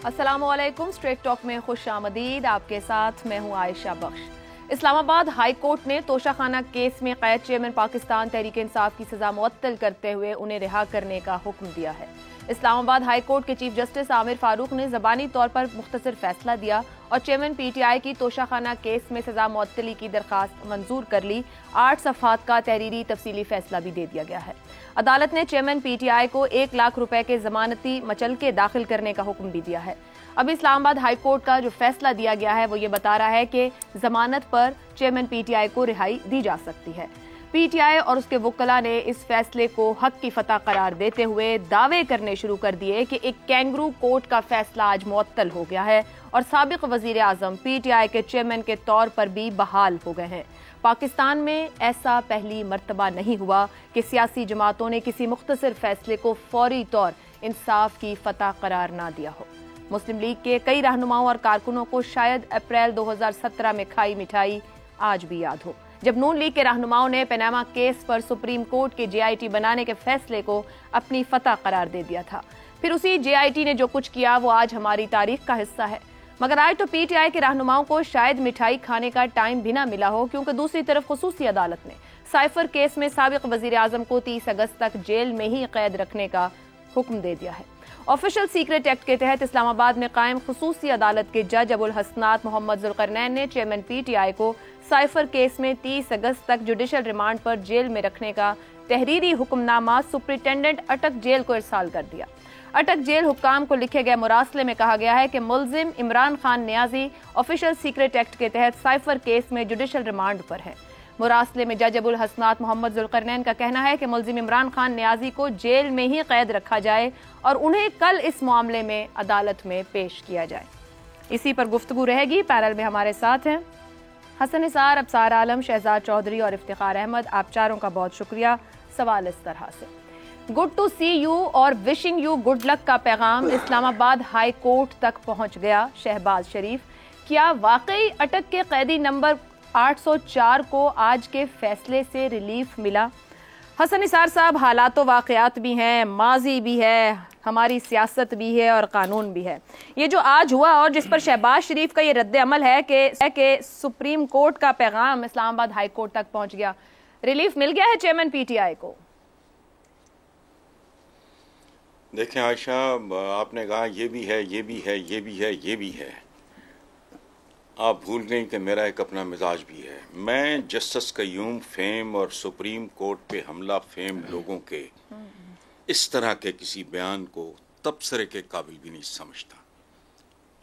अस्सलामुअलैकुम। Straight talk में खुश आमदीद। आपके साथ मैं हूं आयशा बख्श। इस्लामाबाद हाई कोर्ट ने तोशाखाना केस में कैद चेयरमैन पाकिस्तान तहरीक इंसाफ की सजा मुअत्तल करते हुए उन्हें रिहा करने का हुक्म दिया है। इस्लामाबाद हाई कोर्ट के चीफ जस्टिस आमिर फारूक ने ज़बानी तौर पर मुख्तसर फैसला दिया और चेयरमैन PTI की तोशाखाना केस में सजा मुअत्तली की दरखास्त मंजूर कर ली। 8 सफ़हात का तहरीरी तफसीली फैसला भी दे दिया गया है। अदालत ने चेयरमैन PTI को 1 लाख रुपए के जमानती मचलके दाखिल करने का हुक्म भी दिया है। अब इस्लामाबाद हाई कोर्ट का जो फैसला दिया गया है वो ये बता रहा है कि जमानत पर चेयरमैन PTI को रिहाई दी जा सकती है। PTI और उसके वुकला ने इस फैसले को हक की फतह करार देते हुए दावे करने शुरू कर दिए कि एक कैंगरू कोर्ट का फैसला आज मुअत्तल हो गया है और साबिक वजीर आजम PTI के चेयरमैन के तौर पर भी बहाल हो गए हैं। पाकिस्तान में ऐसा पहली मर्तबा नहीं हुआ कि सियासी जमातों ने किसी मुख्तसर फैसले को फौरी तौर इंसाफ की फतह करार ना दिया हो। मुस्लिम लीग के कई रहनुमाओं और कारकुनों को शायद अप्रैल 2017 में खाई मिठाई आज भी याद हो, जब नून लीग के रहनुमाओं ने पनामा केस पर सुप्रीम कोर्ट के JIT बनाने के फैसले को अपनी फतह करार दे दिया था। फिर उसी JIT ने जो कुछ किया वो आज हमारी तारीख का हिस्सा है। मगर आज तो PTI के रहनुमाओं को शायद मिठाई खाने का टाइम भी ना मिला हो, क्योंकि दूसरी तरफ खुसूसी अदालत ने साइफर केस में साबिक वजीर आजम को 30 अगस्त तक जेल में ही कैद रखने का हुक्म दे दिया है। ऑफिशियल सीक्रेट एक्ट के तहत इस्लामाबाद में कायम खुसूसी अदालत के जज अबुल हसनात मोहम्मद जुल्करनैन ने चेयरमैन PTI को साइफर केस में 30 अगस्त तक जुडिशल रिमांड पर जेल में रखने का तहरीरी हुक्मनामा सुप्रिंटेंडेंट अटक जेल को इरसाल कर दिया। अटक जेल हुक्काम को लिखे गए मुरासले में कहा गया है कि मुल्जिम Imran Khan Niazi official secret act के तहत साइफर केस में जुडिशल रिमांड पर है। मुरासले में जज अबुल हसनात मोहम्मद जुल्करनैन का कहना है कि मुल्जिम इमरान खान नियाजी को जेल में ही कैद रखा जाए और उन्हें कल इस मामले में अदालत में पेश किया जाए। इसी पर गुफ्तगू रहेगी। पैनल में हमारे साथ हैं हसन निसार, अबसार आलम, शहजाद चौधरी और इफ्तिखार अहमद। आप चारों का बहुत शुक्रिया। सवाल इस तरह से, गुड टू सी यू और विशिंग यू गुड लक का पैगाम इस्लामाबाद हाई कोर्ट तक पहुंच गया। शहबाज शरीफ, क्या वाकई अटक के कैदी नंबर 804 को आज के फैसले से रिलीफ मिला? हसन निसार साहब, हालात वाक़यात भी हैं, माजी भी है, हमारी सियासत भी है और कानून भी है। ये जो आज हुआ और जिस पर शहबाज शरीफ का ये रद्द अमल है कि सुप्रीम कोर्ट का पैगाम इस्लामाबाद हाई कोर्ट तक पहुंच गया, रिलीफ मिल गया है चेयरमैन PTI को? देखें आयशा, आपने कहा ये भी है, ये भी है, ये भी है, ये भी है। आप भूल गई कि मेरा एक अपना मिजाज भी है। मैं जस्टिस कय्यूम फेम और सुप्रीम कोर्ट पे हमला फेम लोगों के इस तरह के किसी बयान को तबसरे के काबिल भी नहीं समझता।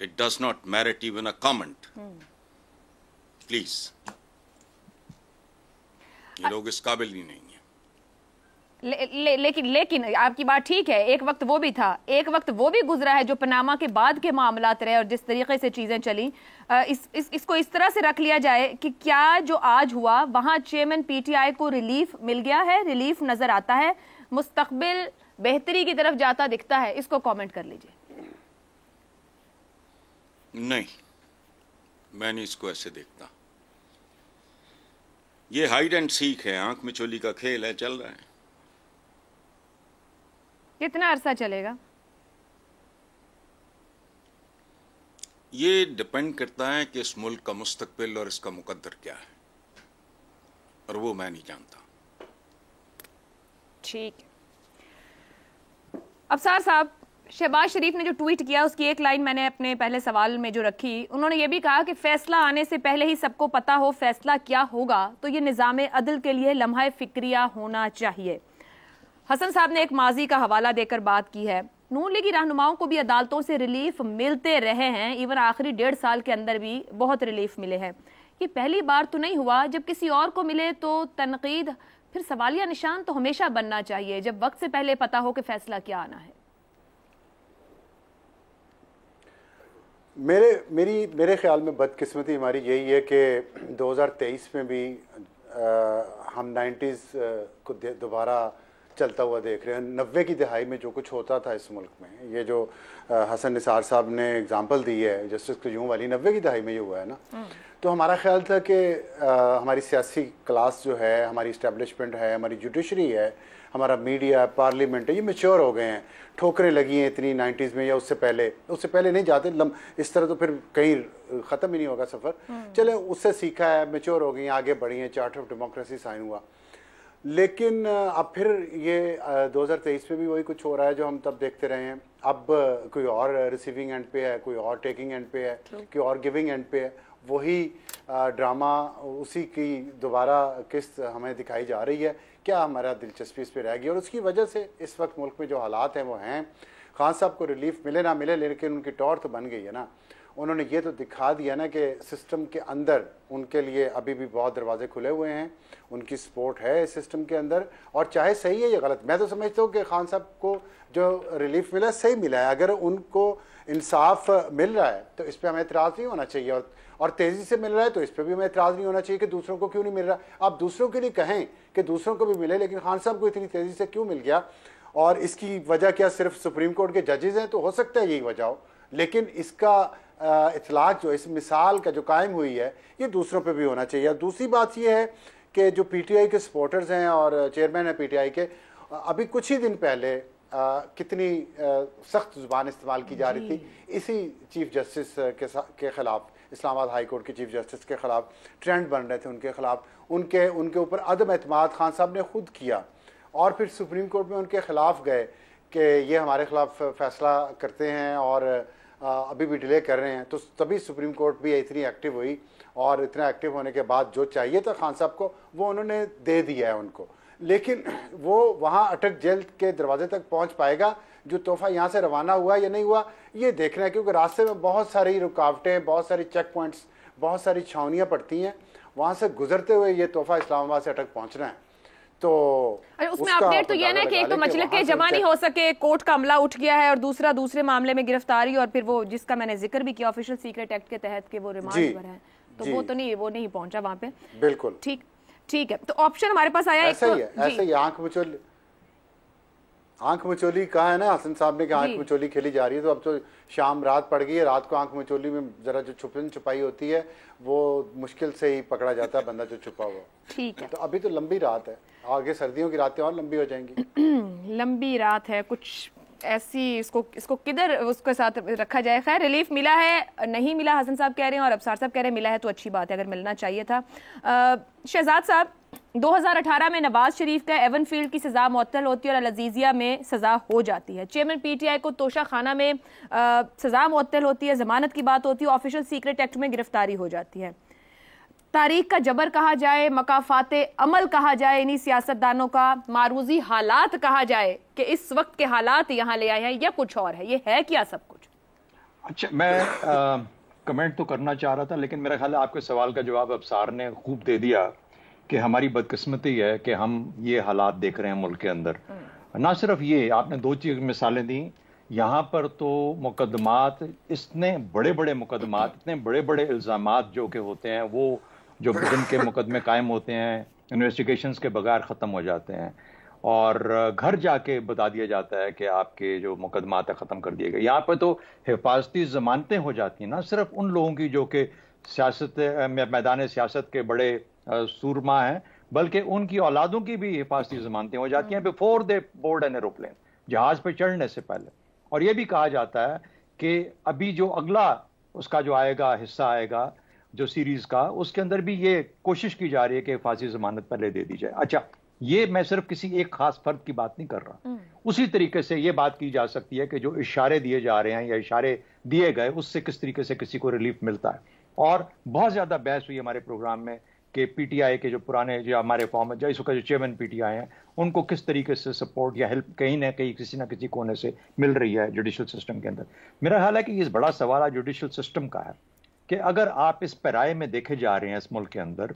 It does not merit even a comment. Please, ये लोग इस काबिल ही नहीं है। लेकिन आपकी बात ठीक है। एक वक्त वो भी था, एक वक्त वो भी गुजरा है जो पनामा के बाद के मामलात रहे और जिस तरीके से चीजें चली। इसको इस तरह से रख लिया जाए कि क्या जो आज हुआ वहां चेयरमैन PTI को रिलीफ मिल गया है, रिलीफ नजर आता है, मुस्तकबिल बेहतरी की तरफ जाता दिखता है? इसको कमेंट कर लीजिए। नहीं, मैं नहीं इसको ऐसे देखता। ये हाइड एंड सीक है, आंख मिचोली का खेल है, चल रहा है। कितना अरसा चलेगा? ये डिपेंड करता है कि इस मुल्क का मुस्तकबिल और इसका मुकद्दर क्या है, और वो मैं नहीं जानता। ठीक है। अबसार साहब, शहबाज शरीफ ने जो ट्वीट किया उसकी एक लाइन मैंने अपने पहले सवाल में जो रखी, उन्होंने ये भी कहा कि फैसला आने से पहले ही सबको पता हो फैसला क्या होगा, तो ये निज़ाम अदल के लिए लम्हा फिक्रिया होना चाहिए। हसन साहब ने एक माजी का हवाला देकर बात की है। नून लीगी रहनुमाओं को भी अदालतों से रिलीफ मिलते रहे हैं, इवन आखिरी 1.5 साल के अंदर भी बहुत रिलीफ मिले हैं। ये पहली बार तो नहीं हुआ। जब किसी और को मिले तो तनकीद, फिर सवालिया निशान तो हमेशा बनना चाहिए जब वक्त से पहले पता हो कि फैसला क्या आना है। मेरे ख्याल में बदकिस्मती हमारी यही है कि 2023 में भी हम 90s को दोबारा चलता हुआ देख रहे हैं। 90 की दहाई में जो कुछ होता था इस मुल्क में, ये जो हसन निसार साहब ने एग्जांपल दी है जस्टिस क्यूम वाली, 90 की दहाई में ये हुआ है ना। तो हमारा ख्याल था कि हमारी सियासी क्लास जो है, हमारी इस्टेब्लिशमेंट है, हमारी जुडिशरी है, हमारा मीडिया, पार्लियामेंट है, ये मैच्योर हो गए हैं। ठोकरें लगी हैं इतनी 90s में या उससे पहले नहीं जाते इस तरह, तो फिर कहीं ख़त्म ही नहीं होगा सफ़र। चले, उससे सीखा है, मैच्योर हो गई हैं, आगे बढ़ी हैं, चार्टर ऑफ डेमोक्रेसी साइन हुआ। लेकिन अब फिर ये 2023 में भी वही कुछ हो रहा है जो हम तब देखते रहे हैं। अब कोई और रिसीविंग एंड पे है, कोई और टेकिंग एंड पे है, कोई और गिविंग एंड पे है। वही ड्रामा, उसी की दोबारा किस्त हमें दिखाई जा रही है। क्या हमारा दिलचस्पी इस पर रह गई? और उसकी वजह से इस वक्त मुल्क में जो हालात हैं वो हैं। खान साहब को रिलीफ मिले ना मिले, लेकिन उनकी टौर तो बन गई है ना। उन्होंने ये तो दिखा दिया ना कि सिस्टम के अंदर उनके लिए अभी भी बहुत दरवाजे खुले हुए हैं, उनकी सपोर्ट है इस सिस्टम के अंदर। और चाहे सही है या गलत, मैं तो समझता हूँ कि खान साहब को जो रिलीफ मिला सही मिला है। अगर उनको इंसाफ मिल रहा है तो इस पर हमें एतराज़ नहीं होना चाहिए, और तेज़ी से मिल रहा है तो इस पर भी हमें एतराज़ नहीं होना चाहिए कि दूसरों को क्यों नहीं मिल रहा। आप दूसरों के लिए कहें कि दूसरों को भी मिले, लेकिन खान साहब को इतनी तेज़ी से क्यों मिल गया? और इसकी वजह क्या सिर्फ सुप्रीम कोर्ट के जजेज़ हैं? तो हो सकता है यही वजह हो, लेकिन इसका इतलाक जो इस मिसाल का जो कायम हुई है, ये दूसरों पे भी होना चाहिए। और दूसरी बात ये है कि जो पीटीआई के सपोर्टर्स हैं और चेयरमैन है पीटीआई के, अभी कुछ ही दिन पहले कितनी सख्त जुबान इस्तेमाल की जा रही थी इसी चीफ जस्टिस के खिलाफ, इस्लामाबाद हाई कोर्ट के चीफ जस्टिस के खिलाफ ट्रेंड बन रहे थे उनके खिलाफ। उनके ऊपर अदम एतमाद खान साहब ने खुद किया, और फिर सुप्रीम कोर्ट में उनके खिलाफ गए कि ये हमारे खिलाफ फैसला करते हैं और अभी भी डिले कर रहे हैं। तो तभी सुप्रीम कोर्ट भी इतनी एक्टिव हुई, और इतना एक्टिव होने के बाद जो चाहिए था खान साहब को वो उन्होंने दे दिया है उनको। लेकिन वो वहाँ अटक जेल के दरवाजे तक पहुँच पाएगा? जो तोहफा यहाँ से रवाना हुआ या नहीं हुआ ये देखना है, क्योंकि रास्ते में बहुत सारी रुकावटें, बहुत सारी चेक पॉइंट्स, बहुत सारी छावनियाँ पड़ती हैं। वहाँ से गुजरते हुए ये तोहफा इस्लामाबाद से अटक पहुँचना है। तो उसमें अपडेट तो ये ना कि एक तो मचले के जमा नहीं हो सके, कोर्ट का अमला उठ गया है, और दूसरा दूसरे मामले में गिरफ्तारी, और फिर वो जिसका मैंने जिक्र भी किया ऑफिशियल सीक्रेट एक्ट के तहत के वो रिमांड पर है, तो वो तो नहीं पहुंचा वहां पे। बिल्कुल ठीक है। तो ऑप्शन हमारे पास आया ऐसा ही आंख मचोली कहा है ना हसन साहब ने कि आंख मचोली खेली जा रही है। तो अब तो शाम रात पड़ गई है, रात को आंख मचोली में जरा जो छुपन छुपाई होती है वो मुश्किल से ही पकड़ा जाता है बंदा जो छुपा हुआ। ठीक है, तो अभी तो लंबी रात है, आगे सर्दियों की रातें और लंबी हो जाएंगी। लंबी रात है, कुछ ऐसी इसको किधर उसके साथ रखा जाए। खैर, रिलीफ मिला है, नहीं मिला हसन साहब कह रहे हैं और अबसार साहब कह रहे हैं मिला है, तो अच्छी बात है, अगर मिलना चाहिए था। शहजाद साहब, 2018 में नवाज शरीफ का एवन फील्ड की सजा मुअत्तल होती है और अल-अज़ीज़िया में सजा हो जाती है। चेयरमैन पीटीआई को तोशा खाना में सजा मुअत्तल होती है, जमानत की बात होती है, ऑफिशियल सीक्रेट एक्ट में गिरफ्तारी हो जाती है। तारीख का जबर कहा जाए, मकाफाते अमल कहा जाए, इन्हीं सियासतदानों का मारूजी हालात कहा जाए कि इस वक्त के हालात यहाँ ले आए हैं, या कुछ और है? ये है क्या सब कुछ? अच्छा, मैं कमेंट तो करना चाह रहा था, लेकिन मेरा ख्याल है आपके सवाल का जवाब अबसार ने खूब दे दिया कि हमारी बदकिस्मती है कि हम ये हालात देख रहे हैं मुल्क के अंदर। ना सिर्फ ये, आपने दो चीज मिसालें दी। यहाँ पर तो मुकदमात, इतने बड़े बड़े मुकदमात, इतने बड़े बड़े इल्ज़ामात जो कि होते हैं, वो जो जिनके मुकदमे कायम होते हैं इन्वेस्टिगेशंस के बगैर ख़त्म हो जाते हैं, और घर जाके बता दिया जाता है कि आपके जो मुकदमात है ख़त्म कर दिए गए। यहाँ पर तो हिफाजती ज़मानतें हो जाती हैं, ना सिर्फ उन लोगों की जो कि सियासत मैदान सियासत के बड़े सूरमा हैं, बल्कि उनकी औलादों की भी हिफाजती ज़मानतें हो जाती हैं before they board an aeroplane, जहाज़ पर चढ़ने से पहले। और ये भी कहा जाता है कि अभी जो अगला उसका जो आएगा हिस्सा आएगा जो सीरीज का, उसके अंदर भी ये कोशिश की जा रही है कि फांसी जमानत पहले दे दी जाए। अच्छा, ये मैं सिर्फ किसी एक खास फर्द की बात नहीं कर रहा। उसी तरीके से ये बात की जा सकती है कि जो इशारे दिए जा रहे हैं या इशारे दिए गए, उससे किस तरीके से किसी को रिलीफ मिलता है। और बहुत ज्यादा बहस हुई हमारे प्रोग्राम में कि पीटीआई के जो पुराने जो हमारे फॉर्मर जो इसका जो चेयरमैन पीटीआई हैं, उनको किस तरीके से सपोर्ट या हेल्प कहीं ना कहीं किसी ना किसी कोने से मिल रही है जुडिशल सिस्टम के अंदर। मेरा ख्याल है कि ये बड़ा सवाल जुडिशल सिस्टम का है कि अगर आप इस पैराए में देखे जा रहे हैं इस मुल्क के अंदर,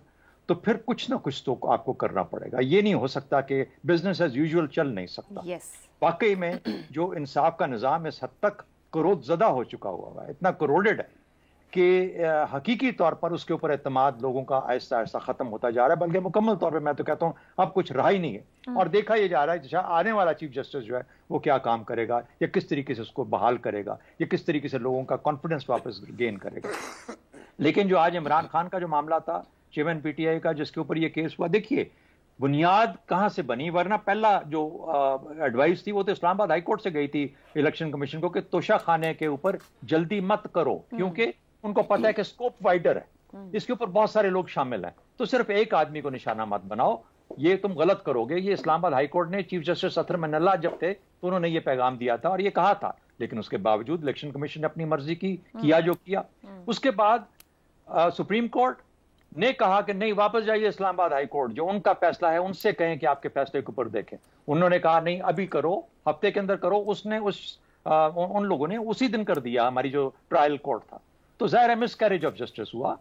तो फिर कुछ ना कुछ तो आपको करना पड़ेगा। ये नहीं हो सकता कि बिजनेस एज यूजुअल चल नहीं सकता। वाकई में जो इंसाफ का निज़ाम इस हद तक करोड़ज़दा हो चुका हुआ है, इतना करोडेड है कि हकीकी तौर पर उसके ऊपर एतमाद लोगों का आहिस्ता आहिस्ता खत्म होता जा रहा है, बल्कि मुकम्मल तौर पर मैं तो कहता हूँ अब कुछ रहा ही नहीं है। और देखा ये जा रहा है कि आने वाला चीफ जस्टिस जो है वो क्या काम करेगा, या किस तरीके से उसको बहाल करेगा, या किस तरीके से लोगों का कॉन्फिडेंस वापस गेन करेगा। लेकिन जो आज इमरान खान का जो मामला था, चेयरमैन पीटीआई का, जिसके ऊपर ये केस हुआ, देखिए बुनियाद कहां से बनी, वरना पहला जो एडवाइस थी वो तो इस्लामाबाद हाई कोर्ट से गई थी इलेक्शन कमीशन को कि तोशा खाने के ऊपर जल्दी मत करो, क्योंकि उनको पता है कि स्कोप वाइडर है, इसके ऊपर बहुत सारे लोग शामिल हैं, तो सिर्फ एक आदमी को निशाना मत बनाओ, ये तुम गलत करोगे। ये इस्लामाबाद हाई कोर्ट ने चीफ जस्टिस अतर मनल्ला जब थे तो उन्होंने ये पैगाम दिया था और ये कहा था, लेकिन उसके बावजूद इलेक्शन कमीशन ने अपनी मर्जी की किया जो किया। उसके बाद सुप्रीम कोर्ट ने कहा कि नहीं, वापस जाइए इस्लामाबाद हाई कोर्ट, जो उनका फैसला है उनसे कहें कि आपके फैसले के ऊपर देखें। उन्होंने कहा नहीं अभी करो, हफ्ते के अंदर करो। उसने उन लोगों ने उसी दिन कर दिया, हमारी जो ट्रायल कोर्ट था। तो जाहिर है मिसकैरेज ऑफ जस्टिस हुआ।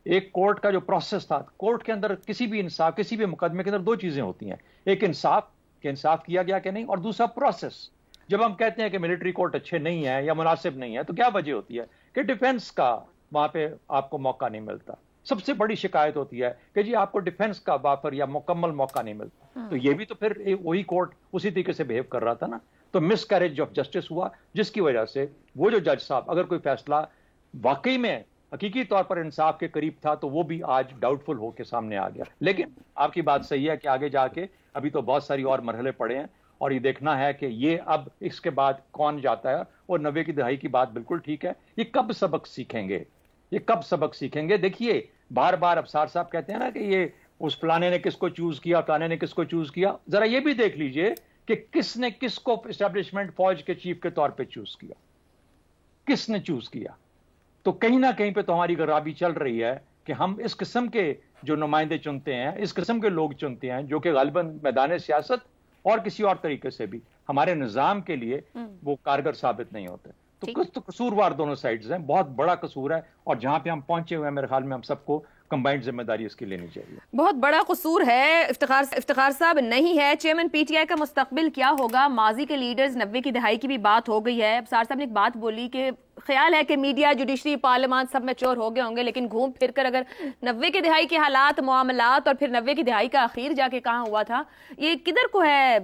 एक कोर्ट का जो प्रोसेस था, कोर्ट के अंदर किसी भी इंसाफ, किसी भी मुकदमे के अंदर दो चीजें होती हैं, एक इंसाफ कि इंसाफ किया गया कि नहीं, और दूसरा प्रोसेस। जब हम कहते हैं कि मिलिट्री कोर्ट अच्छे नहीं है या मुनासिब नहीं है, तो क्या वजह होती है कि डिफेंस का वहां पे आपको मौका नहीं मिलता। सबसे बड़ी शिकायत होती है कि जी आपको डिफेंस का वापर या मुकम्मल मौका नहीं मिलता। तो ये भी तो फिर वही कोर्ट उसी तरीके से बिहेव कर रहा था ना। तो मिसकैरेज ऑफ जस्टिस हुआ, जिसकी वजह से वो जो जज साहब, अगर कोई फैसला वाकई में हकीकी तौर पर इंसाफ के करीब था, तो वो भी आज डाउटफुल होकर सामने आ गया। लेकिन आपकी बात सही है कि आगे जाके अभी तो बहुत सारी और मरहले पड़े हैं, और ये देखना है कि ये अब इसके बाद कौन जाता है। और 90 की दहाई की बात बिल्कुल ठीक है, ये कब सबक सीखेंगे, ये कब सबक सीखेंगे। देखिए बार बार अफसार साहब कहते हैं ना कि ये उस फलाने ने किसको चूज किया, फलाने ने किसको चूज किया। जरा ये भी देख लीजिए कि किसने किसको एस्टेब्लिशमेंट फौज के चीफ के तौर पे चूज किया, किसने चूज किया। तो कहीं ना कहीं पे तो हमारी खराबी चल रही है कि हम इस किस्म के जो नुमाइंदे चुनते हैं, इस किस्म के लोग चुनते हैं, जो कि गालिबन मैदान सियासत और किसी और तरीके से भी हमारे निजाम के लिए वो कारगर साबित नहीं होते। तो कुछ तो कसूरवार दोनों साइड्स हैं, बहुत बड़ा कसूर है, और जहां पे हम पहुंचे हुए हैं मेरे ख्याल में हम सबको कंबाइंड जिम्मेदारी इसकी लेनी चाहिए। बहुत बड़ा कसूर है। इफ्तिखार साहब नहीं है। चेयरमैन पीटीआई का मुस्तकबिल क्या होगा? माजी के लीडर्स 90 की दहाई की भी बात हो गई है। अफसार साहब ने एक बात बोली कि ख्याल है कि मीडिया, जुडिशरी, पार्लियामान सब मैच्योर हो गए होंगे, लेकिन घूम फिर कर अगर 90 की दहाई के हालात, मामलात और फिर 90 की दहाई का आखिर जाके कहाँ हुआ था, ये किधर को है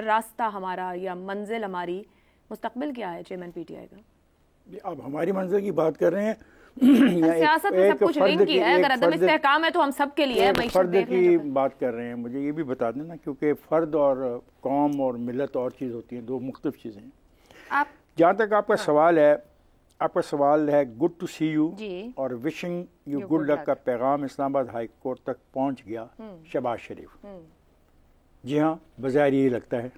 रास्ता हमारा या मंजिल हमारी? मुस्तकबिल क्या है चेयरमैन पीटीआई का? अब हमारी मंजिल की बात कर रहे हैं। सियासत में सब कुछ लिंक ही है। अगर अदम इस्तेहकाम है तो हम सब के लिए फर्द की बात कर रहे हैं। मुझे ये भी बता देना, क्योंकि फर्द और कौम और मिलत और चीज़ होती हैं, दो मुख्तलिफ चीज़ें हैं। जहाँ तक आपका सवाल है, आपका सवाल है गुड टू सी यू और विशिंग यू गुड लक का पैगाम इस्लामाबाद हाई कोर्ट तक पहुँच गया शहबाज शरीफ। जी हाँ, बज़ाहिर यही लगता है।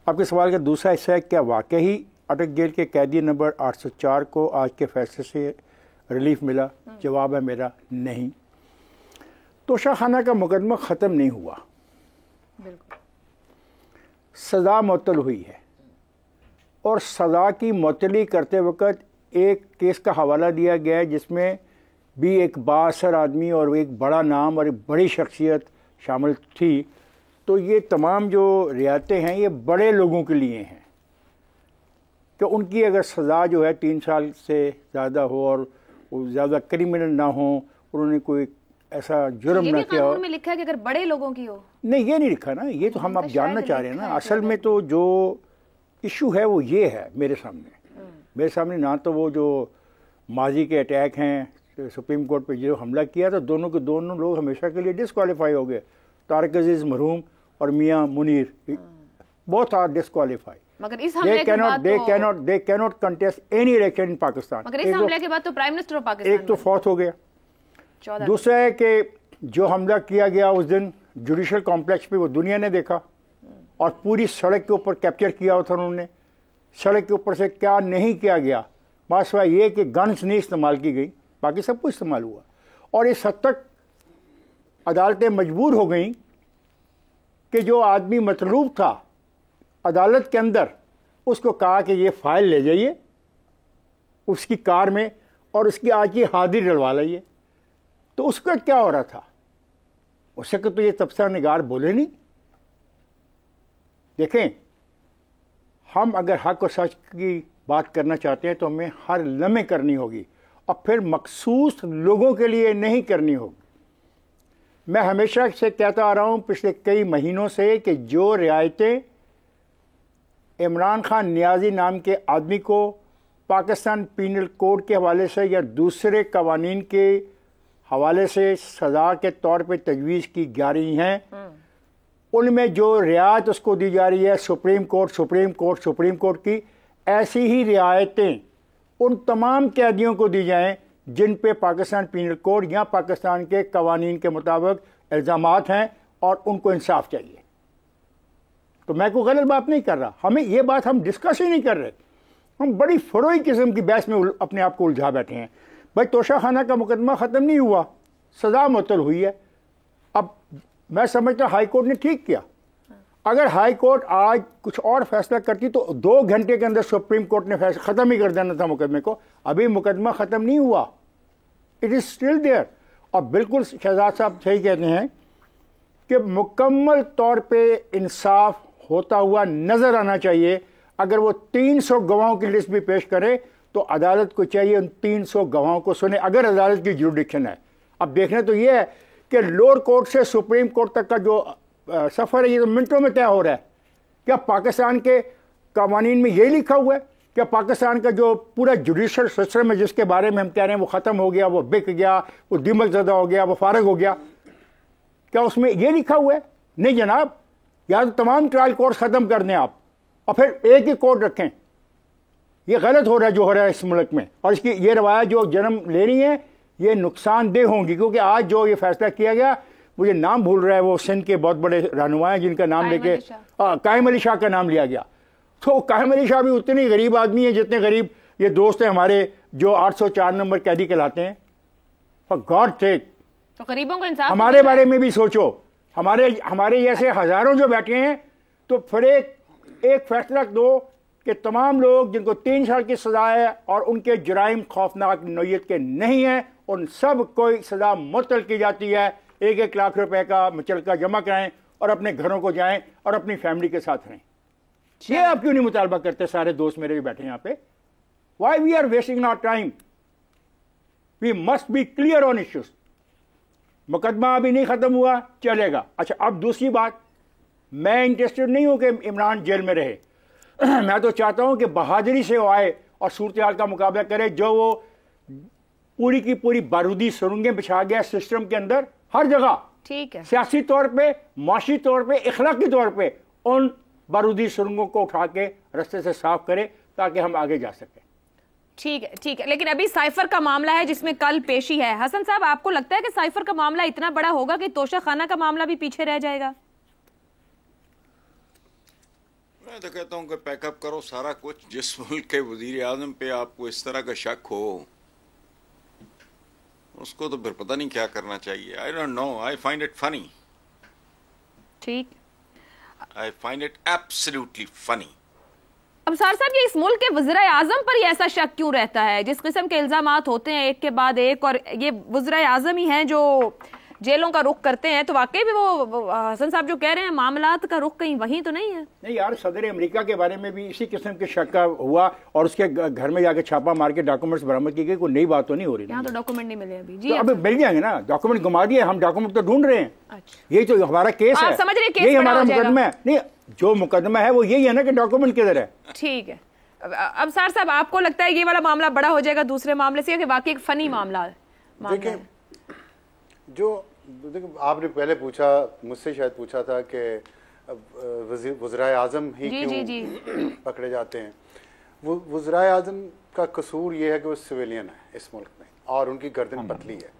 आपके सवाल का दूसरा हिस्सा है, क्या वाकई ही अटक जेल के कैदी नंबर 804 को आज के फैसले से रिलीफ मिला? जवाब है मेरा नहीं। तोशा खाना का मुकदमा ख़त्म नहीं हुआ, सज़ा मुअत्तल हुई है, और सज़ा की मुअत्तली करते वक्त एक केस का हवाला दिया गया है जिसमें भी एक बाअसर आदमी और एक बड़ा नाम और एक बड़ी शख्सियत शामिल थी। तो ये तमाम जो रियायतें हैं ये बड़े लोगों के लिए हैं कि उनकी अगर सज़ा जो है 3 साल से ज़्यादा हो और वो ज़्यादा क्रिमिनल ना हो, उन्होंने कोई ऐसा जुर्म ना किया हो। में लिखा है कि अगर बड़े लोगों की हो। नहीं, ये नहीं लिखा ना, ये तो हम आप जानना चाह रहे हैं ना। असल में तो जो इशू है वो ये है मेरे सामने ना तो वो जो माजी के अटैक हैं, सुप्रीम कोर्ट पे जो हमला किया था, दोनों के दोनों लोग हमेशा के लिए डिसक्वालीफाई हो गए। तारिक अजीज मरहूम और मियाँ मुनीर बोथ आर डिसक्वालीफाइड। मगर इस हमले के बाद they cannot contest any election in Pakistan. मगर इस हमले के बाद तो प्राइम मिनिस्टर ऑफ पाकिस्तान एक तो फौत हो गया। दूसरा है कि जो हमला किया गया उस दिन जुडिशल कॉम्प्लेक्स पे, वो दुनिया ने देखा और पूरी सड़क के ऊपर कैप्चर किया था उन्होंने। सड़क के ऊपर से क्या नहीं किया गया, बस वह ये कि गन्स नहीं इस्तेमाल की गई, बाकी सब कुछ इस्तेमाल हुआ। और इस हद तक अदालतें मजबूर हो गई कि जो आदमी मतलूब था अदालत के अंदर, उसको कहा कि ये फाइल ले जाइए उसकी कार में और उसकी आज की हाजिरी डलवा लाइए। तो उसका क्या हो रहा था? उससे तो ये तबसरा निगार बोले नहीं। देखें, हम अगर हक और सच की बात करना चाहते हैं तो हमें हर लम्हे करनी होगी और फिर मखसूस लोगों के लिए नहीं करनी होगी। मैं हमेशा से कहता आ रहा हूँ पिछले कई महीनों से कि जो रियायतें इमरान खान नियाजी नाम के आदमी को पाकिस्तान पीनल कोड के हवाले से या दूसरे कवानीन के हवाले से सज़ा के तौर पे तजवीज़ की जा रही हैं, उनमें जो रियायत उसको दी जा रही है सुप्रीम कोर्ट की, ऐसी ही रियायतें उन तमाम कैदियों को दी जाएं जिन पे पाकिस्तान पीनल कोड या पाकिस्तान के कवानीन के मुताबिक इल्ज़ामात हैं और उनको इंसाफ चाहिए। तो मैं कोई गलत बात नहीं कर रहा, हमें ये बात हम डिस्कस ही नहीं कर रहे, हम बड़ी फरोई किस्म की बहस में अपने आप को उलझा बैठे हैं। भाई तोशा खाना का मुकदमा ख़त्म नहीं हुआ, सज़ा मुअत्तल हुई है। अब मैं समझता हाई कोर्ट ने ठीक किया। अगर हाई कोर्ट आज कुछ और फैसला करती तो 2 घंटे के अंदर सुप्रीम कोर्ट ने फैसला ख़त्म ही कर देना था मुकदमे को। अभी मुकदमा ख़त्म नहीं हुआ, इट इज़ स्टिल देयर। और बिल्कुल शहजाद साहब सही कहते हैं कि मुकम्मल तौर पे इंसाफ होता हुआ नज़र आना चाहिए। अगर वो 300 गवाहों की लिस्ट भी पेश करे तो अदालत को चाहिए उन 300 गवाहों को सुने, अगर अदालत की जुरिडिक्शन है। अब देखना तो ये है कि लोअर कोर्ट से सुप्रीम कोर्ट तक का जो सफ़र है ये तो मिनटों में तय हो रहा है। क्या पाकिस्तान के कवानीन में यही लिखा हुआ है? क्या पाकिस्तान का जो पूरा जुडिशल सिस्टम है जिसके बारे में हम कह रहे हैं वो ख़त्म हो गया, वो बिक गया, वो दिमक ज़दा हो गया, वो फारग हो गया, क्या उसमें ये लिखा हुआ है? नहीं जनाब, या तो तमाम ट्रायल कोर्ट ख़त्म कर दें आप और फिर एक ही कोर्ट रखें। ये गलत हो रहा है जो हो रहा है इस मुल्क में, और इसकी ये रवायत जो जन्म ले रही है ये नुकसानदेह होंगी। क्योंकि आज जो ये फैसला किया गया, मुझे नाम भूल रहा है, वो सिंध के बहुत बड़े रहनुमा हैं जिनका नाम लेके कायम अली शाह का नाम लिया गया। तो कायम अली शाह भी उतने ही गरीब आदमी है जितने गरीब ये दोस्त हैं हमारे जो 804 नंबर कैदी कहलाते हैं। फॉर गॉड सेक, तो गरीबों को इंसाफ हमारे बारे में भी सोचो। हमारे जैसे हजारों जो बैठे हैं, तो फिर एक फैसला दो कि तमाम लोग जिनको 3 साल की सजा है और उनके जराइम खौफनाक नौयत के नहीं हैं, उन सब को सजा मुअत्तल की जाती है। 1-1 लाख रुपए का मुचलका जमा कराएं और अपने घरों को जाएं और अपनी फैमिली के साथ रहें। ये आप क्यों नहीं मुतालबा करते? सारे दोस्त मेरे भी बैठे हैं यहाँ पे। Why we are wasting our time? We must be clear on issues. मुकदमा अभी नहीं खत्म हुआ, चलेगा। अच्छा, अब दूसरी बात, मैं इंटरेस्टेड नहीं हूं कि इमरान जेल में रहे। मैं तो चाहता हूं कि बहादुरी से वो आए और सूरत हाल का मुकाबला करे। जो वो पूरी की पूरी बारूदी सुरंगें बिछा गया सिस्टम के अंदर हर जगह, ठीक है, सियासी तौर पे, माशी तौर पे, इखलाकी तौर पे, उन बारूदी सुरंगों को उठा के रास्ते से साफ करे ताकि हम आगे जा सकें। ठीक है, ठीक है। लेकिन अभी साइफर का मामला है जिसमें कल पेशी है। हसन साहब, आपको लगता है कि साइफर का मामला इतना बड़ा होगा कि तोशा खाना का मामला भी पीछे रह जाएगा? मैं तो कहता हूँ कि पैकअप करो सारा कुछ। जिस मुल्क के वजीर आजम पे आपको इस तरह का शक हो, उसको तो फिर पता नहीं क्या करना चाहिए। I don't know, I find it funny. ठीक, I find it absolutely funny. Absar sahab, ये इस मुल्क के वज़ीर आज़म पर ये ऐसा शक क्यों रहता है? जिस किस्म के इल्जामात होते हैं एक के बाद एक, और ये वज़ीर आज़म ही हैं जो जेलों का रुख करते हैं, तो वाकई भी वो हसन साहब जो कह रहे हैं मामलात का रुख कहीं वहीं तो नहीं है? नहीं यार, सदर अमेरिका के बारे में भी इसी किस्म के शक का हुआ और उसके घर में जाके छापा मार के डॉक्यूमेंट्स बरामद की गई। कोई नई बात तो नहीं हो रही। यहाँ तो डॉक्यूमेंट नहीं मिले अभी जी। तो अभी मिल जाएंगे ना, डॉक्यूमेंट घुमा दिए, हम डॉक्यूमेंट तो ढूंढ रहे हैं। अच्छा, यही तो हमारा केस है, समझ रहे, यही हमारा मुकदमा है। नहीं, जो मुकदमा है वो यही है ना कि डॉक्यूमेंट किधर है। ठीक है। अब सार साहब, आपको लगता है ये वाला मामला बड़ा हो जाएगा दूसरे मामले से, कि वाकई एक फनी मामला है? देखिए, जो आपने पहले पूछा, मुझसे शायद पूछा था कि वज़ीर आज़म ही क्यों पकड़े जाते हैं। वो वज़ीर आज़म का कसूर ये है कि वो सिविलियन है इस मुल्क में और उनकी गर्दन पतली है,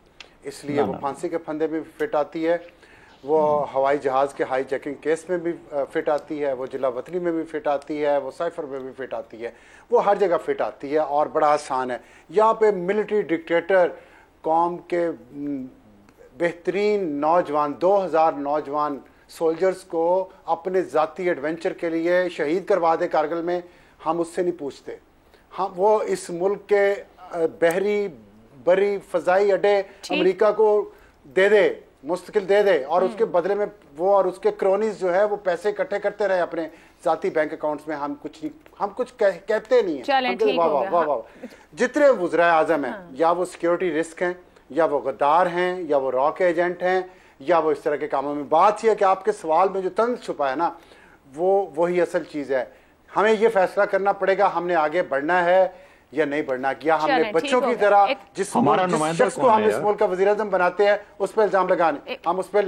इसलिए वो फांसी के फंदे में भी फिट आती है, वो हवाई जहाज़ के हाई जैकिंग केस में भी फिट आती है, वो जिला वतनी में भी फिट आती है, वो साइफर में भी फिट आती है, वो हर जगह फिट आती है और बड़ा आसान है। यहाँ पे मिलिट्री डिक्टेटर कौम के बेहतरीन नौजवान, 2000 नौजवान सोल्जर्स को अपने ज़ाती एडवेंचर के लिए शहीद करवा दे कारगिल में, हम उससे नहीं पूछते। हम वो इस मुल्क के बहरी बरी फ़ज़ाई अड्डे अमेरिका को दे दे, मुस्तकिल दे दे, और उसके बदले में वो और उसके क्रोनीज जो है वो पैसे इकट्ठे करते रहे अपने ज़ाती बैंक अकाउंट्स में। हम कुछ कहते नहीं हैं। वाह वाह, जितने वज़ीर आज़म हैं, या वो सिक्योरिटी रिस्क हैं, या वो गद्दार हैं, या वो रॉ के एजेंट हैं, या वो इस तरह के कामों में। बात यह है कि आपके सवाल में जो तंज छुपा है ना, वही असल चीज़ है। हमें ये फैसला करना पड़ेगा हमने आगे बढ़ना है या नहीं बढ़ना, या हमने बच्चों की तरह जिस शख्स को हम इस मुल्क का वज़ीर-ए-आज़म बनाते हैं उस पर इल्जाम लगाने, हम उस पर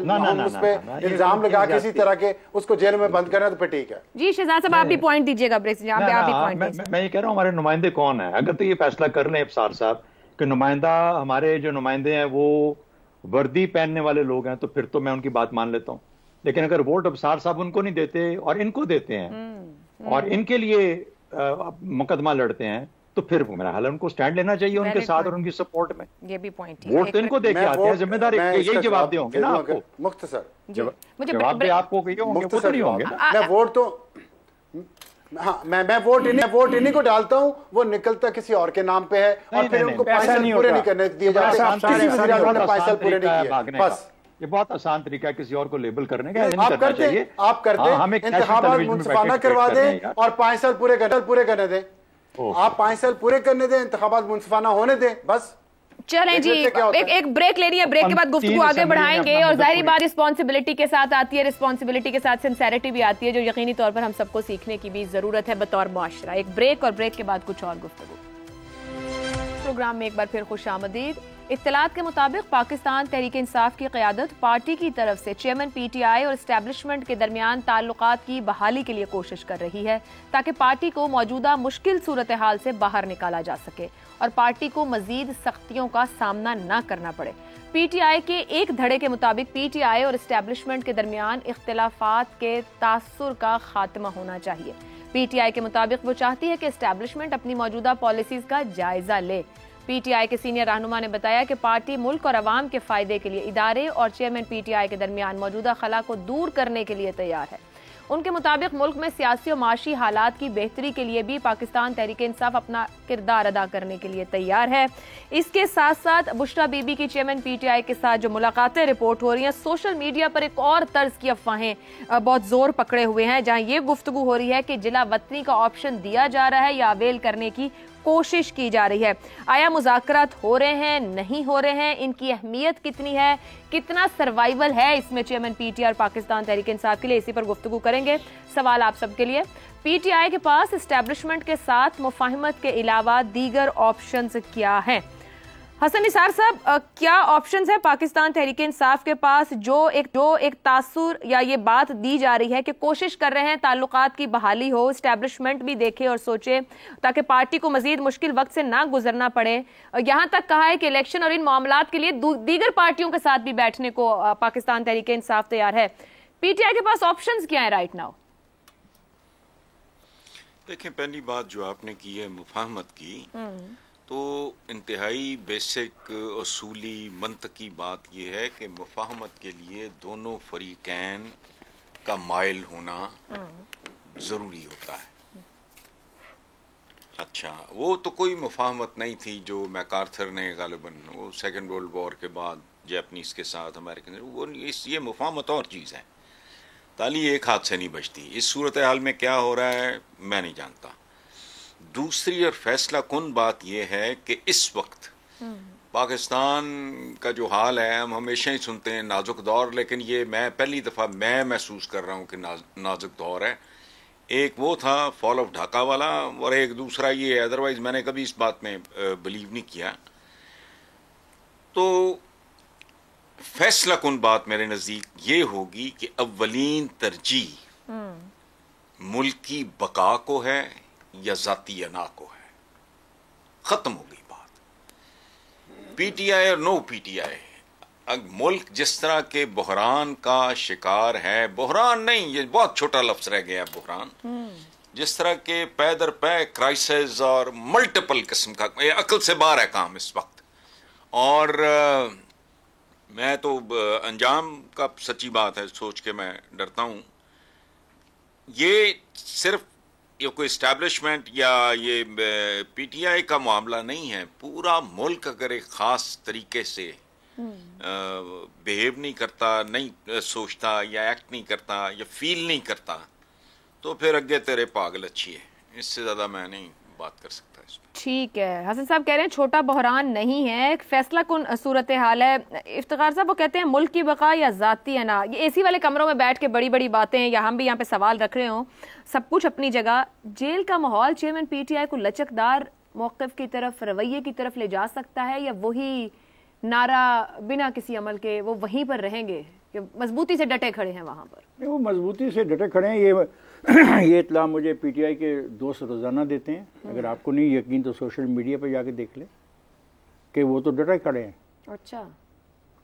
इल्जाम लगा किसी तरह के उसको जेल में बंद करना, तो फिर ठीक है। जी शहजाद साहब, आप भी पॉइंट दीजिएगा। मैं ये कह रहा हूँ हमारे नुमाइंदे कौन है। अगर तो ये फैसला कर लें अफसार साहब कि नुमाइंदा, हमारे जो नुमाइंदे हैं वो वर्दी पहनने वाले लोग हैं, तो फिर तो मैं उनकी बात मान लेता हूँ। लेकिन अगर वोट अफसार साहब उनको नहीं देते और इनको देते हैं और इनके लिए मुकदमा लड़ते हैं, तो फिर मेरा हाल है उनको स्टैंड लेना चाहिए उनके साथ और उनकी सपोर्ट में। ये भी पॉइंट है। वोट तो इनको देके आते हैं, जिम्मेदारी यही जवाब होंगे ना आपको। मुख्तसर जवाब भी आपको होंगे, वो तो नहीं होंगे ना। मैं वोट तो हाँ, मैं वोट इन्हीं को डालता हूँ, वो निकलता किसी और के नाम पे है और फिर उनको 5 साल पूरे नहीं करने दिए जाते। किसी वज़ीर-ए-आज़म ने 5 साल पूरे नहीं किए, बस। ये बहुत आसान तरीका है किसी और को लेबल करने का। आप करते इंतखाबात मुनसिफाना करवा दें और 5 साल पूरे करने दें। आप 5 साल पूरे करने दें, इंतखाबात मुनसिफाना होने दें, बस। चलें जी, एक ब्रेक लेनी है। ब्रेक के बाद गुफ्तगू आगे बढ़ाएंगे और जाहिर बात रिस्पॉन्सिबिलिटी के साथ आती है, रिस्पॉन्सिबिलिटी के साथ सिंसेरिटी भी आती है, जो यकीनी तौर पर हम सबको सीखने की भी जरूरत है बतौर मुआशरा। एक ब्रेक और ब्रेक के बाद कुछ और गुफ्तगू। प्रोग्राम में एक बार फिर खुशामदीद। इत्तलात के मुताबिक पाकिस्तान तहरीक इंसाफ की क़यादत पार्टी की तरफ से चेयरमैन PTI और एस्टेब्लिशमेंट के दरमियान ताल्लुकात की बहाली के लिए कोशिश कर रही है, ताकि पार्टी को मौजूदा मुश्किल सूरत हाल से बाहर निकाला जा सके और पार्टी को मजीद सख्तियों का सामना न करना पड़े। PTI के एक धड़े के मुताबिक PTI और एस्टेब्लिशमेंट के दरमियान इख्तिलाफात के तासुर का खात्मा होना चाहिए। PTI के मुताबिक वो चाहती है कि एस्टेब्लिशमेंट अपनी मौजूदा पॉलिसीज का जायजा ले। PTI के सीनियर रहनुमा ने बताया कि पार्टी मुल्क और अवाम के फायदे के लिए इदारे और चेयरमैन PTI के दरमियान मौजूदा खला को दूर करने के लिए तैयार है। उनके मुताबिक मुल्क में सियासी और माशी हालात की बेहतरी के लिए भी पाकिस्तान तहरीक इंसाफ अपना किरदार अदा करने के लिए तैयार है। इसके साथ साथ बुशरा बीबी की चेयरमैन PTI के साथ जो मुलाकातें रिपोर्ट हो रही हैं, सोशल मीडिया पर एक और तर्ज की अफवाहें बहुत जोर पकड़े हुए हैं, जहां ये गुफ्तगू हो रही है कि जिला वतनी का ऑप्शन दिया जा रहा है या अवेल करने की कोशिश की जा रही है। आया मुज़ाकरात हो रहे हैं, नहीं हो रहे हैं, इनकी अहमियत कितनी है, कितना सर्वाइवल है इसमें चेयरमैन PTI और पाकिस्तान तहरीक इंसाफ के लिए, इसी पर गुफ्तगू करेंगे। सवाल आप सबके लिए, PTI के पास एस्टेब्लिशमेंट के साथ मुफाहमत के अलावा दीगर ऑप्शंस क्या हैं? हसन निसार साहब, क्या ऑप्शंस है पाकिस्तान तहरीक इंसाफ के पास जो एक तासुर या ये बात दी जा रही है कि कोशिश कर रहे हैं ताल्लुकात की बहाली हो, एस्टेब्लिशमेंट भी देखे और सोचे ताकि पार्टी को मजीद मुश्किल वक्त से ना गुजरना पड़े। यहाँ तक कहा है कि इलेक्शन और इन मामलात के लिए दीगर पार्टियों के साथ भी बैठने को पाकिस्तान तहरीक इंसाफ तैयार है। PTI के पास ऑप्शंस क्या है राइट नाउ? देखें, पहली बात जो आपने की है मुफाहमत की, तो इंतहाई बेसिक असूली मंतकी बात यह है कि मुफाहमत के लिए दोनों फरीकैन का माइल होना ज़रूरी होता है। अच्छा, वो तो कोई मुफाहमत नहीं थी जो मैकार्थर ने गालिबन वो सेकेंड वर्ल्ड वॉर के बाद जैपनीज़ के साथ अमेरिकन, वो ये मुफाहमत और चीज़ है। ताली एक हाथ से नहीं बचती। इस सूरत हाल में क्या हो रहा है मैं नहीं जानता। दूसरी और फैसला कुन बात यह है कि इस वक्त पाकिस्तान का जो हाल है, हम हमेशा ही सुनते हैं नाजुक दौर, लेकिन ये मैं पहली दफ़ा मैं महसूस कर रहा हूँ कि नाजुक दौर है। एक वो था फॉल ऑफ ढाका वाला और एक दूसरा ये है, अदरवाइज मैंने कभी इस बात में बिलीव नहीं किया। तो फैसला कुन बात मेरे नज़दीक ये होगी कि अव्वलीन तरजीह मुल्क की बका को है या ज़ाती अना को है। ख़त्म हो गई बात। PTI और नो PTI, मुल्क जिस तरह के बहरान का शिकार है, बहरान नहीं, ये बहुत छोटा लफ्ज़ रह गया बहरान, जिस तरह के पै दर पै क्राइसिस और मल्टीपल किस्म का, अकल से बाहर है काम इस वक्त। और मैं तो अंजाम का सच्ची बात है सोच के मैं डरता हूँ। ये सिर्फ ये कोई इस्टेब्लिशमेंट या ये PTI का मामला नहीं है। पूरा मुल्क अगर एक ख़ास तरीके से बिहेव नहीं करता, नहीं सोचता या एक्ट नहीं करता या फील नहीं करता, तो फिर अगे तेरे पागल अच्छी है। इससे ज़्यादा मैं नहीं बात कर सकता है इसमें। ठीक है, हसन साहब कह रहे हैं छोटा बहरान नहीं है, एक फैसला कुन सूरत हाल है। इफ्तिखार साहब वो कहते हैं मुल्क की बका या जाती अना, ये एसी वाले कमरों में बैठ के बड़ी बड़ी बातें, या हम भी यहाँ पे सवाल रख रहे हों, सब कुछ अपनी जगह। जेल का माहौल चेयरमैन पीटीआई को लचकदार मौक़िफ़ की तरफ, रवैये की तरफ ले जा सकता है, या वही नारा बिना किसी अमल के वो वहीं पर रहेंगे कि मजबूती से डटे खड़े हैं वहाँ पर? नहीं, वो मजबूती से डटे खड़े हैं। ये इत्तला मुझे पीटीआई के दोस्त रोज़ाना देते हैं। अगर आपको नहीं यकीन तो सोशल मीडिया पे जाके देख ले कि वो तो डटे खड़े हैं। अच्छा,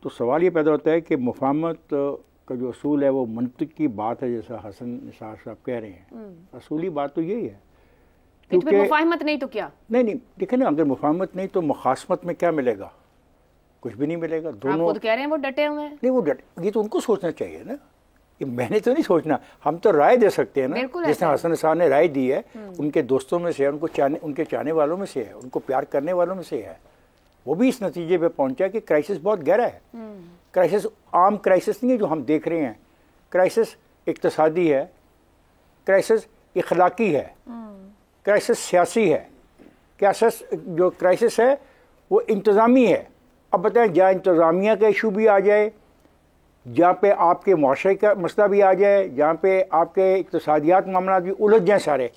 तो सवाल ये पैदा होता है कि मुफाहमत का जो असूल है वो मंतिक की बात है, जैसा हसन निसार साहब कह रहे हैं। असूली बात तो यही है, क्योंकि मुफाहमत नहीं तो क्या? नहीं, देखिए ना, अगर मुफाहमत नहीं तो मुखासमत में क्या मिलेगा? कुछ भी नहीं मिलेगा। दोनों आप खुद कह रहे हैं वो डटे हुए हैं। नहीं, वो डटे, ये तो उनको सोचना चाहिए ना, ये मैंने तो नहीं सोचना। हम तो राय दे सकते हैं ना, जैसे हसन निसार ने राय दी है, उनके दोस्तों में से है, उनके चाहने वालों में से है, उनको प्यार करने वालों में से है। वो भी इस नतीजे पे पहुंचा कि क्राइसिस बहुत गहरा है। क्राइसिस आम क्राइसिस नहीं है जो हम देख रहे हैं, क्राइसिस इक्तिसादी है, क्राइसिस इखलाकी है, क्राइसिस सियासी है, क्राइसिस जो क्राइसिस है वो इंतज़ामी है। अब बताएं, जहाँ इंतज़ामिया का इशू भी आ जाए, जहाँ पे आपके मुआशरे का मसला भी आ जाए, जहाँ पे आपके इक़्तिसादियात मामला भी उलझ जाए सारे,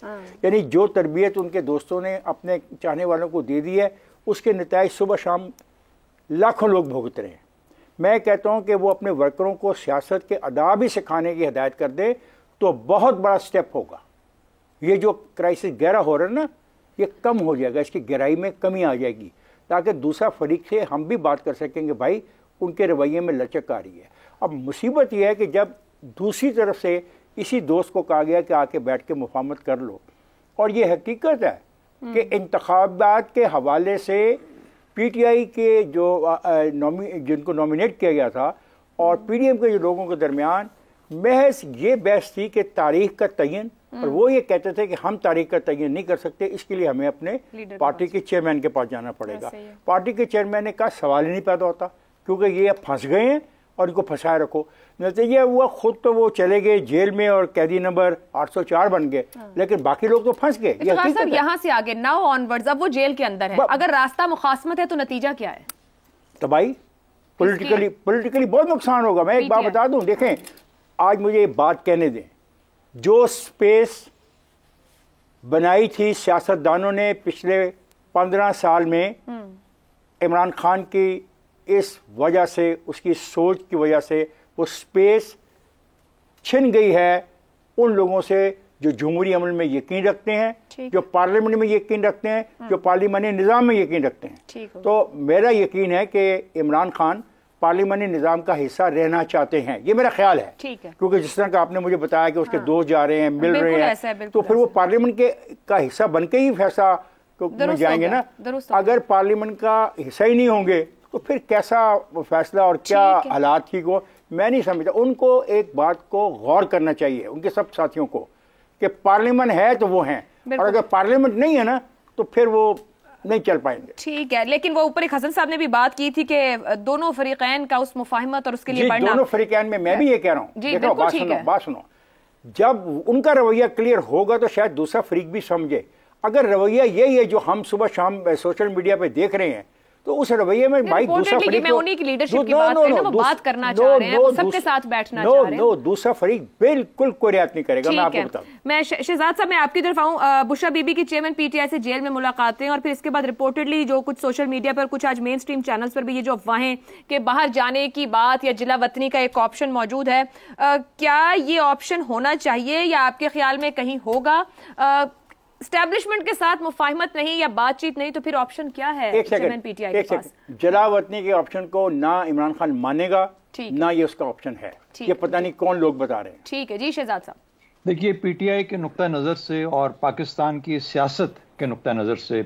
यानी जो तरबियत उनके दोस्तों ने अपने चाहने वालों को दे दी है, उसके नताइज सुबह शाम लाखों लोग भुगत रहे हैं। मैं कहता हूँ कि वो अपने वर्करों को सियासत के आदाब ही सिखाने की हिदायत कर दे तो बहुत बड़ा स्टेप होगा। ये जो क्राइसिस गहरा हो रहा है ना, ये कम हो जाएगा, इसकी गहराई में कमी आ जाएगी, ताकि दूसरा फरीक से हम भी बात कर सकेंगे भाई उनके रवैये में लचक आ रही है। अब मुसीबत यह है कि जब दूसरी तरफ से इसी दोस्त को कहा गया कि आके बैठ के मुफाहमत कर लो, और ये हकीकत है कि इंतखाबात के हवाले से पीटीआई के जो जिनको नॉमिनेट किया गया था और पीडीएम के जो लोगों के दरमियान महज ये बहस थी कि तारीख का तयन, और वो ये कहते थे कि हम तारीख का तयन नहीं कर सकते, इसके लिए हमें अपने पार्टी के चेयरमैन के पास जाना पड़ेगा। पार्टी के चेयरमैन ने कहा सवाल ही नहीं पैदा होता, क्योंकि ये अब फंस गए हैं और इनको फंसाए रखो। नतीजा हुआ खुद तो वो चले गए जेल में और कैदी नंबर 804 बन गए, लेकिन बाकी लोग तो फंस गए। यहाँ से आगे नाउ ऑनवर्ड्स अब वो जेल के अंदर है, अगर रास्ता मुखासमत है तो नतीजा क्या है? तबाही, पॉलिटिकली बहुत नुकसान होगा। मैं एक बात बता दूं, देखें आज मुझे एक बात कहने दें, जो स्पेस बनाई थी सियासतदानों ने पिछले 15 साल में इमरान खान की इस वजह से, उसकी सोच की वजह से वो स्पेस छिन गई है उन लोगों से जो जमहूरी अमल में यकीन रखते हैं, जो पार्लियामेंट में यकीन रखते हैं, जो पार्लियामानी निज़ाम में यकीन रखते हैं। तो मेरा यकीन है कि इमरान खान पार्लियामानी निज़ाम का हिस्सा रहना चाहते हैं, ये मेरा ख्याल है। क्योंकि जिस तरह का आपने मुझे बताया कि उसके दोस्त जा रहे हैं, मिल रहे हैं, तो फिर वो पार्लियामेंट का हिस्सा बन के ही फैसला में जाएंगे ना। अगर पार्लियामेंट का हिस्सा ही नहीं होंगे तो फिर कैसा फैसला और क्या हालात ठीक हो, मैं नहीं समझता। उनको एक बात को गौर करना चाहिए, उनके सब साथियों को, कि पार्लियामेंट है तो वो हैं, और अगर पार्लियामेंट नहीं है ना तो फिर वो नहीं चल पाएंगे। ठीक है, लेकिन वो ऊपर एक हसन साहब ने भी बात की थी कि दोनों फरीकैन का उस मुफाहिमत और उसके लिए बढ़ना, दोनों फरीकैन में मैं भी ये कह रहा हूँ। देखो बात सुनो, जब उनका रवैया क्लियर होगा तो शायद दूसरा फरीक भी समझे। अगर रवैया यही है जो हम सुबह शाम सोशल मीडिया पे देख रहे हैं, तो उस रवैये में भाई दूसरा फरीक, मैं उन्हीं की लीडरशिप की बात कर रहा हूं, वो बात करना चाह रहे हैं, वो सबके साथ बैठना चाह रहे हैं। दूसरा फरीक बिल्कुल कोई रियायत नहीं करेगा। मैं आपको बताऊं, मैं शहजाद साहब मैं आपकी तरफ आऊं। बुशरा बीबी की चेयरमैन पीटीआई से जेल में मुलाकातें, और फिर इसके बाद रिपोर्टेडली जो कुछ सोशल मीडिया पर, कुछ आज मेन स्ट्रीम चैनल्स पर भी ये जो अफवाहें कि बाहर जाने की बात या जिला वतनी का एक ऑप्शन मौजूद है, क्या ये ऑप्शन होना चाहिए या आपके ख्याल में कहीं होगा? एस्टैब्लिशमेंट के साथ मुफाहिमत नहीं या बातचीत नहीं तो फिर ऑप्शन क्या है? पीटीआई के पास जला वतनी के ऑप्शन को ना इमरान खान मानेगा, ना ये उसका ऑप्शन है। ये पता नहीं कौन लोग बता रहे हैं। ठीक है जी शहजाद साहब। देखिए, पीटीआई के नुक्ता नज़र से और पाकिस्तान की सियासत के नुक्ता नज़र से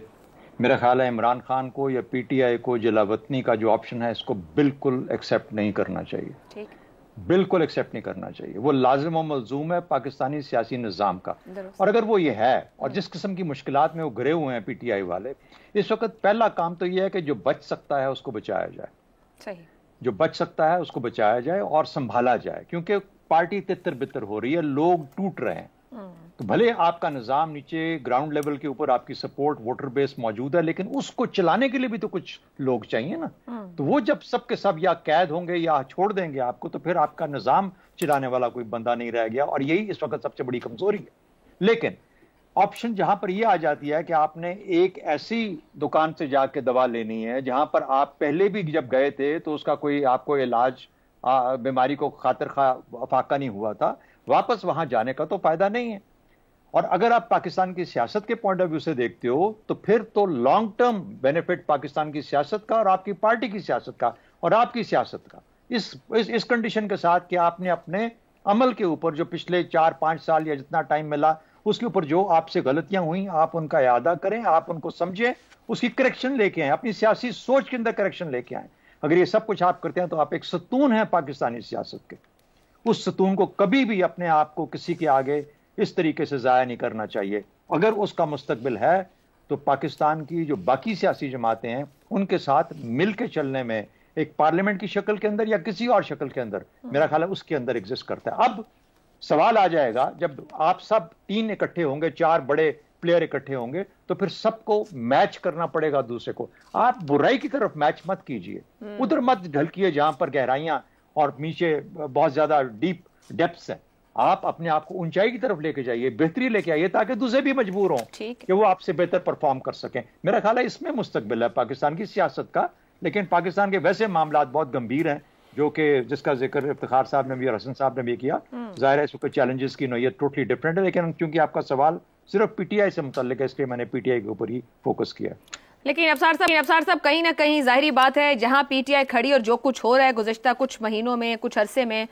मेरा ख्याल है इमरान खान को या पीटीआई को जला वतनी का जो ऑप्शन है इसको बिल्कुल एक्सेप्ट नहीं करना चाहिए। ठीक, बिल्कुल एक्सेप्ट नहीं करना चाहिए। वो लाजिम और मलजूम है पाकिस्तानी सियासी निज़ाम का, और अगर वो ये है और जिस किस्म की मुश्किलात में वो घिरे हुए हैं पीटीआई वाले, इस वक्त पहला काम तो ये है कि जो बच सकता है उसको बचाया जाए। सही, जो बच सकता है उसको बचाया जाए और संभाला जाए, क्योंकि पार्टी तितर बितर हो रही है, लोग टूट रहे हैं। तो भले आपका निज़ाम नीचे ग्राउंड लेवल के ऊपर आपकी सपोर्ट वोटर बेस मौजूद है, लेकिन उसको चलाने के लिए भी तो कुछ लोग चाहिए ना। तो वो जब सब के सब या कैद होंगे या छोड़ देंगे आपको, तो फिर आपका निज़ाम चलाने वाला कोई बंदा नहीं रह गया, और यही इस वक्त सबसे बड़ी कमजोरी है। लेकिन ऑप्शन जहां पर यह आ जाती है कि आपने एक ऐसी दुकान से जाके दवा लेनी है जहां पर आप पहले भी जब गए थे तो उसका कोई आपको इलाज बीमारी को खातिर फाका नहीं हुआ था, वापस वहां जाने का तो फायदा नहीं है। और अगर आप पाकिस्तान की सियासत के पॉइंट ऑफ व्यू से देखते हो तो फिर तो लॉन्ग टर्म बेनिफिट पाकिस्तान की सियासत का और आपकी पार्टी की सियासत का और आपकी सियासत का इस कंडीशन के साथ कि आपने अपने अमल के ऊपर जो पिछले 4-5 साल या जितना टाइम मिला उसके ऊपर जो आपसे गलतियां हुई आप उनका यादा करें, आप उनको समझें, उसकी करेक्शन लेके आए, अपनी सियासी सोच के अंदर करेक्शन लेके आए। अगर ये सब कुछ आप करते हैं तो आप एक सतून हैं पाकिस्तानी सियासत के। उस सतून को कभी भी अपने आप को किसी के आगे इस तरीके से जाया नहीं करना चाहिए। अगर उसका मुस्तकबिल है तो पाकिस्तान की जो बाकी सियासी जमातें हैं उनके साथ मिल के चलने में एक पार्लियामेंट की शक्ल के अंदर या किसी और शक्ल के अंदर मेरा ख्याल है उसके अंदर एग्जिस्ट करता है। अब सवाल आ जाएगा जब आप सब 3 इकट्ठे होंगे, 4 बड़े प्लेयर इकट्ठे होंगे, तो फिर सबको मैच करना पड़ेगा दूसरे को। आप बुराई की तरफ मैच मत कीजिए, उधर मत ढलकिए जहां पर गहराइयां और नीचे बहुत ज्यादा डीप डेप्थ्स हैं। आप अपने आप को ऊंचाई की तरफ लेके जाइए, बेहतरी लेके आइए, ताकि दूसरे भी मजबूर हों कि वो आपसे बेहतर परफॉर्म कर सकें। मेरा ख्याल है इसमें मुस्तकबिल है पाकिस्तान की सियासत का। लेकिन पाकिस्तान के वैसे मामलात बहुत गंभीर हैं जो कि जिसका जिक्र इफ्तिखार साहब ने भी और हसन साहब ने भी किया। जाहिर है इस वक्त चैलेंजेस की नोयत टोटली डिफरेंट है, लेकिन क्योंकि आपका सवाल सिर्फ पीटीआई से मुतल्लिक है इसलिए मैंने पीटीआई के ऊपर ही फोकस किया। लेकिन अफसार साहब कहीं ना कहीं जाहिर बात है जहां पीटीआई खड़ी और जो कुछ हो रहा है गुज़िश्ता कुछ महीनों में, कुछ अरसे में,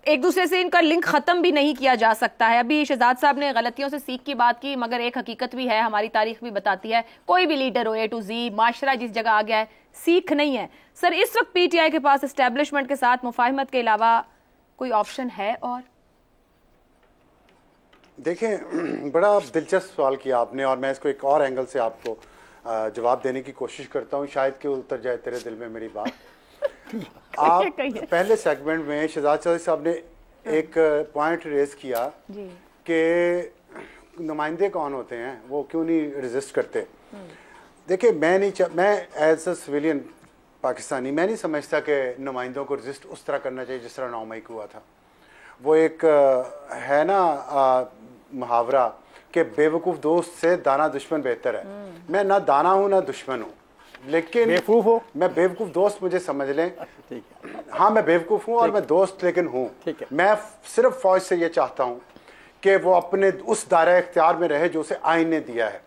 एक दूसरे से इनका लिंक खत्म भी नहीं किया जा सकता है। अभी शहजाद साहब ने गलतियों से सीख की बात की, मगर एक हकीकत भी है, हमारी तारीख भी बताती है, कोई भी लीडर हो A to Z माशरा जिस जगह आ गया है सीख नहीं है। सर इस वक्त पीटीआई के पास एस्टेब्लिशमेंट के साथ मुफाहमत के अलावा कोई ऑप्शन है? और देखें, बड़ा दिलचस्प सवाल किया आपने और मैं इसको एक और एंगल से आपको जवाब देने की कोशिश करता हूँ, शायद कि उतर जाए तेरे दिल में मेरी बात। आप पहले सेगमेंट में शहजाद चौधरी साहब ने एक पॉइंट रेज किया कि नुमाइंदे कौन होते हैं, वो क्यों नहीं रेजिस्ट करते। देखिए, मैं एज अ सिविलियन पाकिस्तानी मैं नहीं समझता कि नुमाइंदों को रेजिस्ट उस तरह करना चाहिए जिस तरह 9 मई को हुआ था। वो एक है ना मुहावरा कि बेवकूफ़ दोस्त से दाना दुश्मन बेहतर है। मैं ना दाना हूँ ना दुश्मन हूँ, लेकिन बेवकूफ हो, मैं बेवकूफ़ दोस्त मुझे समझ लें। हाँ, मैं बेवकूफ़ हूँ और मैं दोस्त लेकिन हूँ। मैं सिर्फ फौज से ये चाहता हूँ कि वो अपने उस दायरा इख्तियार में रहे जो उसे आइन ने दिया है।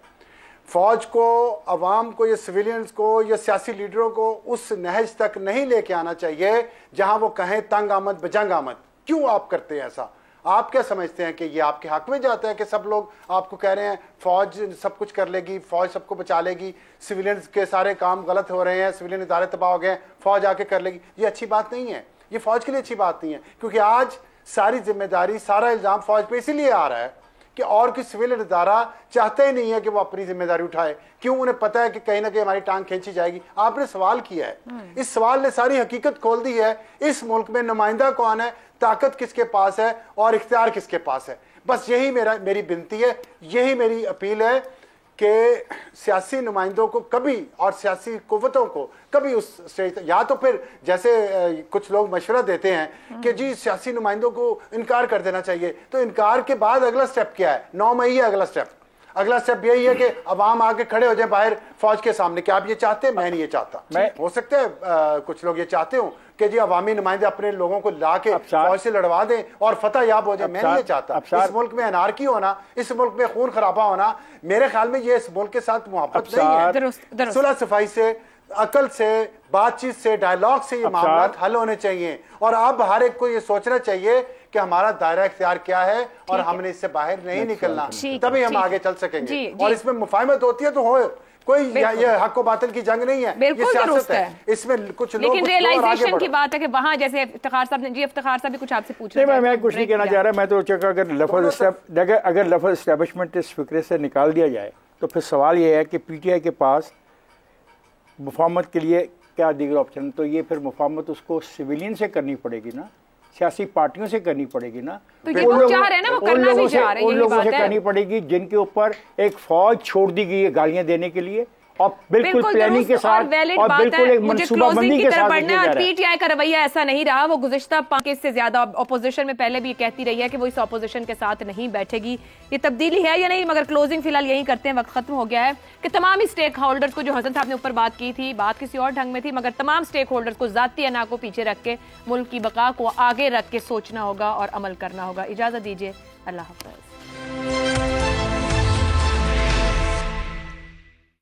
फौज को, अवाम को या सिविलियंस को या सियासी लीडरों को उस नहज तक नहीं लेके आना चाहिए जहां वो कहें तंग आमद बजंग आमद। क्यों आप करते हैं ऐसा? आप क्या समझते हैं कि ये आपके हक में जाता है कि सब लोग आपको कह रहे हैं फौज सब कुछ कर लेगी, फौज सबको बचा लेगी, सिविलियंस के सारे काम गलत हो रहे हैं, सिविलियन इदारे तबाह हो गए, फौज आके कर लेगी? ये अच्छी बात नहीं है, ये फौज के लिए अच्छी बात नहीं है, क्योंकि आज सारी जिम्मेदारी, सारा इल्ज़ाम फौज पे इसीलिए आ रहा है कि और कोई सिविलियन इदारा चाहते ही नहीं है कि वो अपनी जिम्मेदारी उठाए। क्यों? उन्हें पता है कि कहीं ना कहीं हमारी टांग खींची जाएगी। आपने सवाल किया है, इस सवाल ने सारी हकीकत खोल दी है। इस मुल्क में नुमाइंदा कौन है, ताकत किसके पास है और इख्तियार किसके पास है। बस यही मेरी विनती है, यही मेरी अपील है कि सियासी नुमाइंदों को कभी और सियासी कुव्वतों को कभी उस स्टेज, या तो फिर जैसे कुछ लोग मशवरा देते हैं कि जी सियासी नुमाइंदों को इनकार कर देना चाहिए, तो इनकार के बाद अगला स्टेप क्या है? 9 मई है अगला स्टेप। अगला स्टेप यही है कि अवाम आके खड़े हो जाए बाहर फौज के सामने। क्या आप ये चाहते हैं? मैं नहीं ये चाहता। हो सकता है कुछ लोग ये चाहते हो कि जी अवामी नुमाइंदे अपने लोगों को ला के फौज से लड़वा दें और फतह याब हो जाए। मैं नहीं ये चाहता। इस मुल्क में अनारकी होना, इस मुल्क में खून खराबा होना, मेरे ख्याल में ये इस मुल्क के साथ मोहब्बत नहीं है। सुलह सफाई से, अकल से, बातचीत से, डायलॉग से ये मामला हल होने चाहिए। और अब हर एक को ये सोचना चाहिए कि हमारा दायरा इख्तियार क्या है और हमने इससे बाहर नहीं निकलना, तभी हम आगे चल सकेंगे। और इसमें मुफाहमत होती है तो हो, कोई ये हक व बातिल की जंग नहीं है, ये सियासत है। इसमें कुछ लोग, लेकिन रियलाइजेशन की बात है कि वहां जैसे इफ्तिखार साहब ने, जी इफ्तिखार साहब भी कुछ आपसे पूछ रहे हैं। मैं कुछ नहीं कहना चाह रहा। मैं तो अगर लफ्ज़ एस्टेब्लिशमेंट इस फिक्रे से निकाल दिया जाए तो फिर सवाल ये है कि पीटीआई के पास मुफाहमत के लिए क्या दीगर ऑप्शन? तो ये फिर मुफाहमत उसको सिविलियन से करनी पड़ेगी ना, सियासी पार्टियों से करनी पड़ेगी ना। तो ये वो चाह रहे हैं ना, वो करना भी चाह रहे हैं, उन लोगों से करनी पड़ेगी जिनके ऊपर एक फौज छोड़ दी गई है गालियां देने के लिए, और बिल्कुल प्लानिंग के साथ और बिल्कुल एक मनसूबाबंदी के साथ बढ़ना है। पीटीआई का रवैया ऐसा नहीं रहा। वो गुज़िश्ता 5 से ज्यादा ऑपोजिशन में पहले भी कहती रही है कि वो इस ऑपोजिशन के साथ नहीं बैठेगी। ये तब्दीली है या नहीं, मगर क्लोजिंग फिलहाल यही करते हैं, वक्त खत्म हो गया है कि तमाम ही स्टेक होल्डर्स को, जो हसन साहब ने ऊपर बात की थी, बात किसी और ढंग में थी, मगर तमाम स्टेक होल्डर्स को जाती अना को पीछे रख के मुल्क की बका को आगे रख के सोचना होगा और अमल करना होगा। इजाजत दीजिए, अल्लाह हाफ़िज़।